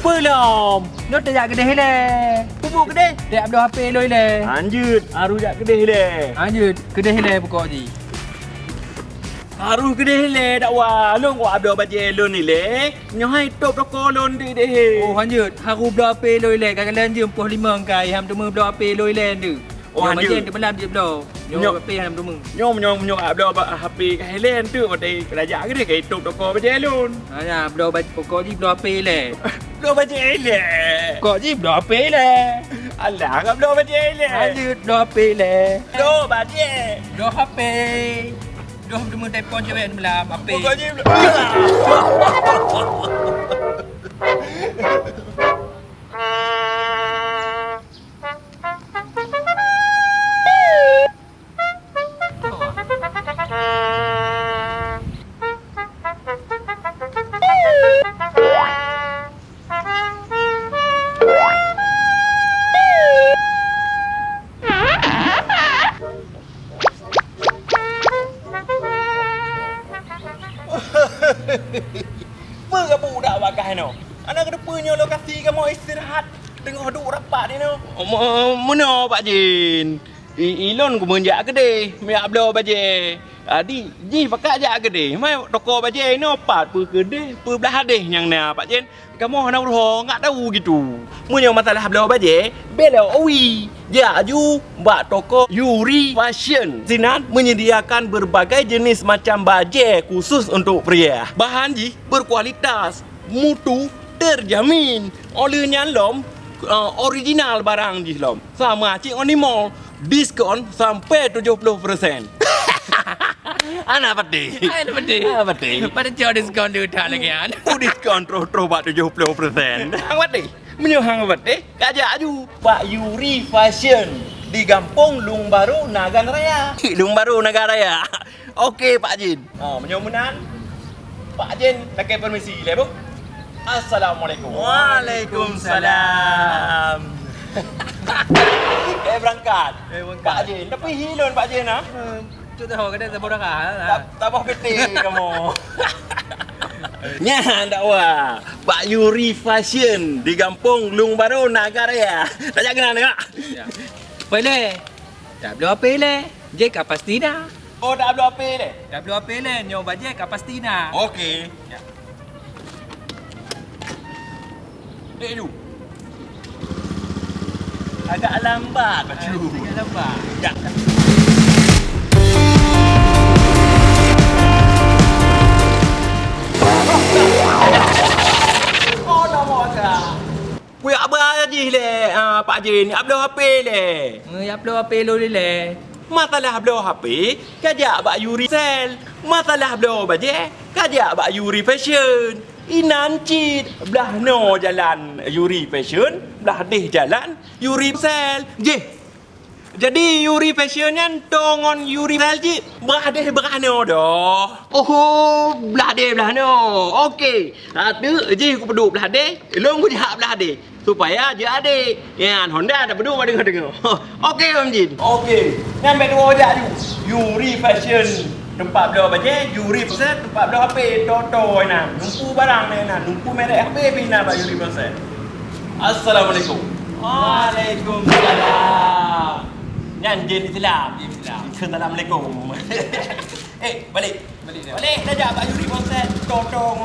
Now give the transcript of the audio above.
Belum. Nó tak kedai le. Pupuk kedai. Tak ada HP loi le. Anjut, aru jak kedai le. Anjut, kedai le pokok ji. Aru kedai le dak wa. Long wa abdo baje lon ni le. Nyo hai top toko lon di deh. Oh anjut, haru bela HP loi le. Kalian je 45 kai. Ham tu bela HP loi le tu. Oh anjut. Macam tu belam je bela. Nyo HP ham tu mung. Nyom abdo HP kai len tu wa dei kerajak kedai kai top toko baje lon. Ha bela pokok ji bela HP le. Abdo baje le. Pokok ji bela HP le. Alah, abdo baje le. Anjut, bela HP le. Abdo baje. Bela HP. Dah temu telefon cewek belam HP. Pokoknya Apa budak wakai no? Anak kedepannya lokasi kamu istirahat tengah duk rapat ni no. Mana Pak Jin? Ilon ku menjak kedai, miak belo baje. Adi, ji pakat jak kedai. Mai toko baje no pat pu kedai, pu belah hadeh yang na Pak Jin. Kamu hendak roh ngak tahu gitu. Munyo masalah belo baje, belo owi. Jaju bak toko YURI Fashion. Sinan menyediakan berbagai jenis macam baje khusus untuk pria. Bahan ji berkualitas, mutu terjamin. Olehnya lom original barang ji lom. Sama cik on mall diskon sampai 70%. Anak pati. Anak pati. Anak pati. Pada jauh diskon dia tak lagi kan. Diskon terus bak 70%. Hang pati. Menyuhang pati. Kajak aju Pak YURI Fashion di Kampung Lung Baru, Nagan Raya. Lung Baru, Nagan Raya. Okey Pak Jin. Menyomunan Pak Jin pakai permisi le bu. Assalamualaikum. Waalaikumsalam. Berangkat. Pak Jin, tapi hilon Pak Jin ah. Tu tahu kedai sebab dah Tak mau peti kamu. Nya dakwa Pak YURI Fashion di Kampung Lung Baru, Nagan Raya. Tak jak kenal tengok. Ya. Boleh. Tak boleh apa le. Je ka pasti dah. Oh, tak ada apa deh. Tak boleh apa le. Nyo baje ka pasti dah. Okey. Ya. Dek tu. Agak lambat baju. Agak lambat. Ya. Oh, nama agak. Weh, apa aja le? Pak Jin, abdo HP le. Ya boleh apa lo le. Masalah abdo HP, kajak Pak YURI sell. Masalah abdo baje, kajak Pak YURI Fashion. Inan cid, belah no jalan YURI Fashion, belah deh jalan YURI sell. Jadi YURI Fashion kan tongon YURI sell cid. Belah no dah. Oh, belah no. Okey. Tu je aku peduk belah deh. Long aku jak belah deh. Supaya je adik. Yang Honda dah peduk dengar. Okey Om Jin. Okey. Nyampe dua jak tu. YURI Fashion. Tempat bela baje, YURI Fashion, tempat bela HP, Toto nah. Numpu barang ni nah, numpu merek HP pina Pak YURI Fashion. Assalamualaikum. Waalaikumsalam. Nyan Jin Islam. Assalamualaikum. Balik dah jak Pak YURI Fashion, Toto